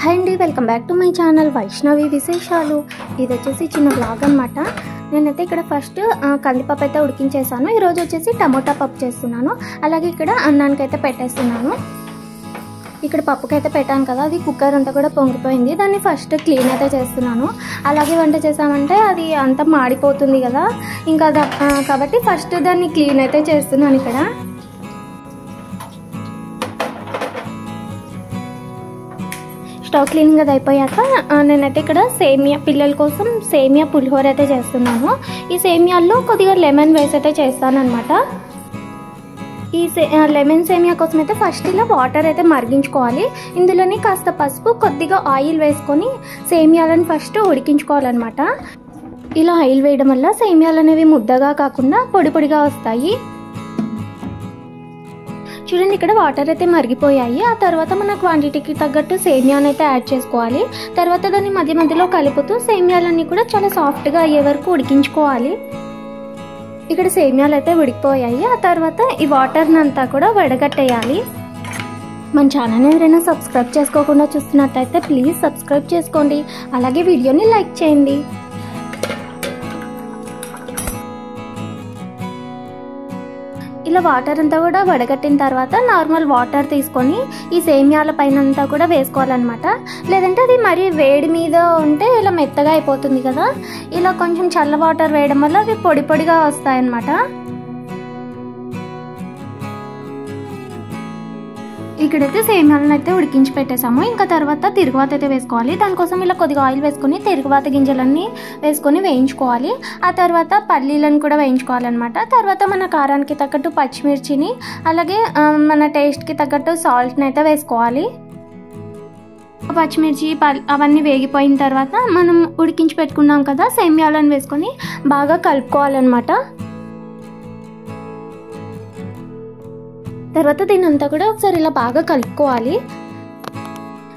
Hi అండి, welcome back to my channel Vaishnavi విశేషాలు. ఇది వచ్చేసి చిన్న బ్లాగ్ అనమాట. నేనైతే ఇక్కడ ఫస్ట్ కందిపప్పు అయితే ఉడికించేసాను. ఈరోజు వచ్చేసి టమోటా పప్పు చేస్తున్నాను. అలాగే ఇక్కడ అన్నానికి అయితే పెట్టేస్తున్నాను. ఇక్కడ పప్పుకైతే పెట్టాను కదా, అది కుక్కర్ అంతా కూడా పొంగిపోయింది. దాన్ని ఫస్ట్ క్లీన్ అయితే చేస్తున్నాను. అలాగే వంట చేసామంటే అది అంతా మాడిపోతుంది కదా, ఇంకా కాబట్టి ఫస్ట్ దాన్ని క్లీన్ అయితే చేస్తున్నాను. ఇక్కడ స్టవ్ క్లీనింగ్ అది అయిపోయాక నేనైతే ఇక్కడ సేమియా పిల్లల కోసం సేమియా పులిహోర అయితే చేస్తున్నాను. ఈ సేమియాల్లో కొద్దిగా లెమన్ వేసి అయితే చేస్తానన్నమాట. ఈ లెమన్ సేమియా కోసం అయితే ఫస్ట్ ఇలా వాటర్ అయితే మరిగించుకోవాలి. ఇందులోనే కాస్త పసుపు, కొద్దిగా ఆయిల్ వేసుకొని సేమియాలను ఫస్ట్ ఉడికించుకోవాలన్నమాట. ఇలా ఆయిల్ వేయడం వల్ల సేమియాలు అనేవి ముద్దగా కాకుండా పొడి పొడిగా వస్తాయి. చూడండి, ఇక్కడ వాటర్ అయితే మరిగిపోయాయి. ఆ తర్వాత మన క్వాంటిటీకి తగ్గట్టు సేమియాని అయితే యాడ్ చేసుకోవాలి. తర్వాత దాన్ని మధ్య మధ్యలో కలుపుతూ సేమియాలన్నీ కూడా చాలా సాఫ్ట్గా అయ్యే వరకు ఉడికించుకోవాలి. ఇక్కడ సేమియాలు అయితే ఉడికిపోయాయి. ఆ తర్వాత ఈ వాటర్ని అంతా కూడా వడగట్టేయాలి. మన ఛానల్ ఎవరైనా సబ్స్క్రైబ్ చేసుకోకుండా చూస్తున్నట్టయితే ప్లీజ్ సబ్స్క్రైబ్ చేసుకోండి. అలాగే వీడియోని లైక్ చేయండి. ఇలా వాటర్ అంతా కూడా వడగట్టిన తర్వాత నార్మల్ వాటర్ తీసుకొని ఈ సేమియాల పైన అంతా కూడా వేసుకోవాలన్నమాట. లేదంటే అది మరీ వేడి మీద ఉంటే ఇలా మెత్తగా అయిపోతుంది కదా. ఇలా కొంచెం చల్ల వాటర్ వేయడం వల్ల అవి పొడి పొడిగా వస్తాయన్నమాట. ఇక్కడైతే సేమియాలను అయితే ఉడికించి పెట్టేసాము. ఇంకా తర్వాత తిరుగువాత అయితే వేసుకోవాలి. దానికోసం ఇలా కొద్దిగా ఆయిల్ వేసుకొని తిరుగువాత గింజలన్నీ వేసుకొని వేయించుకోవాలి. ఆ తర్వాత పల్లీలను కూడా వేయించుకోవాలన్నమాట. తర్వాత మన కారానికి తగ్గట్టు పచ్చిమిర్చిని, అలాగే మన టేస్ట్కి తగ్గట్టు సాల్ట్ని అయితే వేసుకోవాలి. పచ్చిమిర్చి అవన్నీ వేగిపోయిన తర్వాత మనం ఉడికించి పెట్టుకున్నాం కదా, సేమియాలను వేసుకొని బాగా కలుపుకోవాలన్నమాట. తర్వాత దీని అంతా కూడా ఒకసారి ఇలా బాగా కలుపుకోవాలి.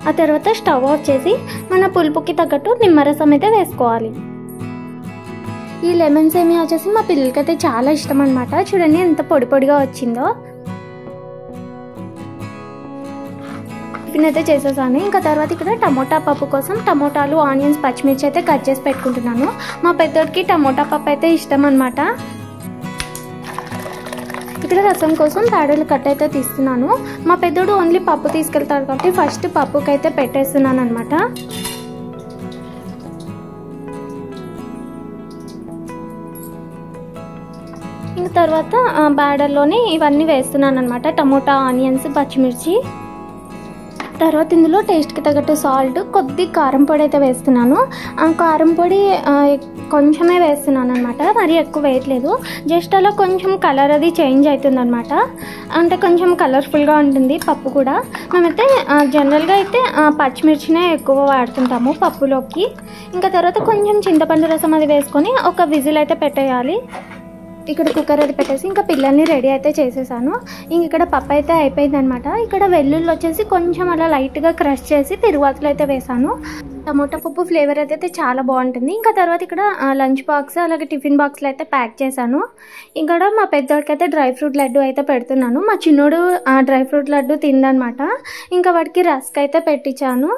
ఆ తర్వాత స్టవ్ ఆఫ్ చేసి మన పులుపుకి తగ్గట్టు నిమ్మరసం అయితే వేసుకోవాలి. ఈ లెమన్ సేమియా వచ్చేసి మా పిల్లలకైతే చాలా ఇష్టం అనమాట. చూడండి ఎంత పొడి పొడిగా వచ్చిందో. టిఫిన్ అయితే చేసేసాను. ఇంకా తర్వాత ఇక్కడ టమోటా పప్పు కోసం టమోటాలు, ఆనియన్స్, పచ్చిమిర్చి అయితే కట్ చేసి పెట్టుకుంటున్నాను. మా పెద్దోడికి టమోటా పప్పు అయితే ఇష్టం అనమాట. ఇక్కడ రసం కోసం తాడలు కట్ అయితే తీస్తున్నాను. మా పెద్దోడు ఓన్లీ పప్పు తీసుకెళ్తాడు కాబట్టి ఫస్ట్ పప్పుకి అయితే పెట్టేస్తున్నాను అనమాట. ఇంక తర్వాత బ్యాడర్లోనే ఇవన్నీ వేస్తున్నాను అనమాట. టమోటా, ఆనియన్స్, పచ్చిమిర్చి. తర్వాత ఇందులో టేస్ట్కి తగ్గట్టు సాల్ట్, కొద్ది కారం పొడి అయితే వేస్తున్నాను. ఆ కారం పొడి కొంచెమే వేస్తున్నాను అనమాట, మరీ ఎక్కువ వేయట్లేదు. జస్ట్ అలా కొంచెం కలర్ అది చేంజ్ అవుతుంది అనమాట. అంటే కొంచెం కలర్ఫుల్గా ఉంటుంది పప్పు కూడా. మేమైతే జనరల్గా అయితే పచ్చిమిర్చినే ఎక్కువ వాడుతుంటాము పప్పులోకి. ఇంకా తర్వాత కొంచెం చింతపండు రసం అది వేసుకొని ఒక విజిల్ అయితే పెట్టేయాలి. ఇక్కడ కుక్కర్ అది పెట్టేసి ఇంకా పిల్లల్ని రెడీ అయితే చేసేసాను. ఇంక ఇక్కడ పప్పు అయితే అయిపోయింది అనమాట. ఇక్కడ వెల్లుల్లి వచ్చేసి కొంచెం అలా లైట్గా క్రష్ చేసి తిరువాతలు అయితే వేసాను. టమోటా పప్పు ఫ్లేవర్ అయితే చాలా బాగుంటుంది. ఇంకా తర్వాత ఇక్కడ లంచ్ బాక్స్, అలాగే టిఫిన్ బాక్స్లో అయితే ప్యాక్ చేశాను. ఇక్కడ మా పెద్దోడికి అయితే డ్రై ఫ్రూట్ లడ్డు అయితే పెడుతున్నాను. మా చిన్నోడు డ్రై ఫ్రూట్ లడ్డు తిందనమాట. ఇంకా వాడికి రస్క్ అయితే పెట్టించాను.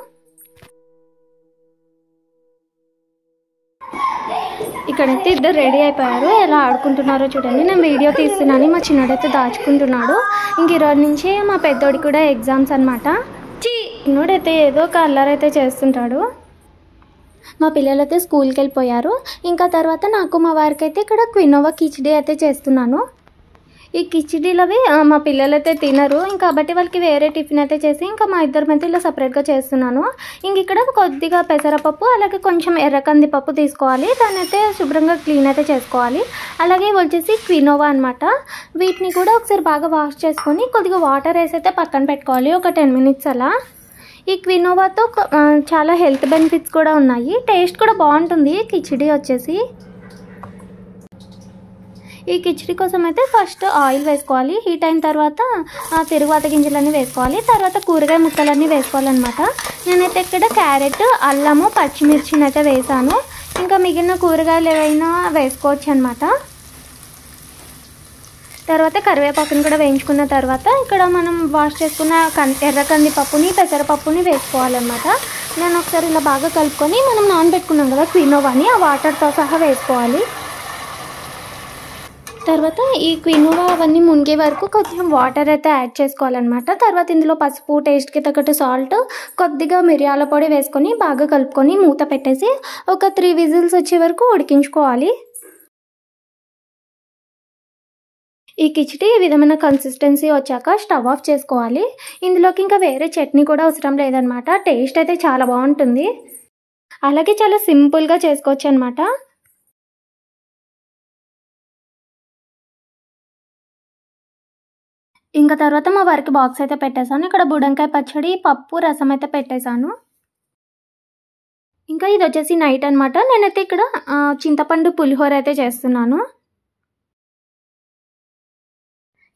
ఇక్కడైతే ఇద్దరు రెడీ అయిపోయారు. ఎలా ఆడుకుంటున్నారో చూడండి. నేను వీడియో తీస్తున్నాను. మా చిన్నోడైతే దాచుకుంటున్నాడు. ఇంక ఈరోజు నుంచి మా పెద్దోడి కూడా ఎగ్జామ్స్ అనమాట. చిన్నోడైతే ఏదో ఒక అల్లరి అయితే చేస్తుంటాడు. మా పిల్లలైతే స్కూల్కి వెళ్ళిపోయారు. ఇంకా తర్వాత నాకు మా వారికి అయితే ఇక్కడ క్వినోవా కిచిడి అయితే చేస్తున్నాను. ఈ కిచిడీలవి మా పిల్లలైతే తినరు, కాబట్టి వాళ్ళకి వేరే టిఫిన్ అయితే చేసి ఇంకా మా ఇద్దరి మధ్య ఇలా సపరేట్గా చేస్తున్నాను. ఇంక ఇక్కడ కొద్దిగా పెసరపప్పు, అలాగే కొంచెం ఎర్రకంది పప్పు తీసుకోవాలి. దాన్ని అయితే శుభ్రంగా క్లీన్ అయితే చేసుకోవాలి. అలాగే వచ్చేసి క్వినోవా అనమాట. వీటిని కూడా ఒకసారి బాగా వాష్ చేసుకొని కొద్దిగా వాటర్ వేసి అయితే పక్కన పెట్టుకోవాలి, ఒక 10 మినిట్స్ అలా. ఈ క్వినోవాతో చాలా హెల్త్ బెనిఫిట్స్ కూడా ఉన్నాయి. టేస్ట్ కూడా బాగుంటుంది కిచిడి వచ్చేసి. ఈ కిచిడి కోసం అయితే ఫస్ట్ ఆయిల్ వేసుకోవాలి. హీట్ అయిన తర్వాత తిరుగువాత గింజలన్నీ వేసుకోవాలి. తర్వాత కూరగాయ ముక్కలన్నీ వేసుకోవాలన్నమాట. నేనైతే ఇక్కడ క్యారెట్, అల్లము, పచ్చిమిర్చిని అయితే వేసాను. ఇంకా మిగిలిన కూరగాయలు ఏవైనా వేసుకోవచ్చు అనమాట. తర్వాత కరివేపాకుని కూడా వేయించుకున్న తర్వాత ఇక్కడ మనం వాష్ చేసుకున్న ఎర్ర కందిపప్పుని పెసరపప్పుని వేసుకోవాలన్నమాట. నేను ఒకసారి ఇలా బాగా కలుపుకొని మనం నానబెట్టుకున్నాం కదా క్వినోవాని, ఆ వాటర్తో సహా వేసుకోవాలి. తర్వాత ఈ క్వినోవా అవన్నీ మునిగే వరకు కొంచెం వాటర్ అయితే యాడ్ చేసుకోవాలన్నమాట. తర్వాత ఇందులో పసుపు, టేస్ట్కి తగ్గట్టు సాల్ట్, కొద్దిగా మిరియాల పొడి వేసుకొని బాగా కలుపుకొని మూత పెట్టేసి ఒక 3 విజిల్స్ వచ్చే వరకు ఉడికించుకోవాలి. ఈ కిచిడి ఈ విధమైన కన్సిస్టెన్సీ వచ్చాక స్టవ్ ఆఫ్ చేసుకోవాలి. ఇందులోకి ఇంకా వేరే చట్నీ కూడా అవసరం లేదనమాట. టేస్ట్ అయితే చాలా బాగుంటుంది. అలాగే చాలా సింపుల్గా చేసుకోవచ్చు అనమాట. ఇంకా తర్వాత మా వారికి బాక్స్ అయితే పెట్టేశాను. ఇక్కడ బుడంకాయ పచ్చడి, పప్పు, రసం అయితే పెట్టేశాను. ఇంకా ఇది వచ్చేసి నైట్ అనమాట. నేనైతే ఇక్కడ చింతపండు పులిహోర అయితే చేస్తున్నాను.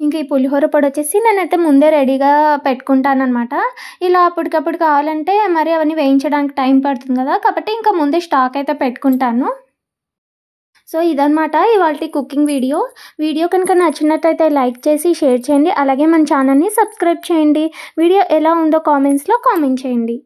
ఇంకా ఈ పులిహోర పొడి వచ్చేసి నేనైతే ముందే రెడీగా పెట్టుకుంటానమాట. ఇలా అప్పటికప్పుడు కావాలంటే మరి అవన్నీ వేయించడానికి టైం పడుతుంది కదా, కాబట్టి ఇంకా ముందే స్టాక్ అయితే పెట్టుకుంటాను. సో ఇదనమాట ఇవాల్టి కుకింగ్ వీడియో కనుక నచ్చినట్టయితే లైక్ చేసి షేర్ చేయండి. అలాగే మన ఛానల్ని సబ్స్క్రైబ్ చేయండి. వీడియో ఎలా ఉందో కామెంట్స్లో కామెంట్ చేయండి.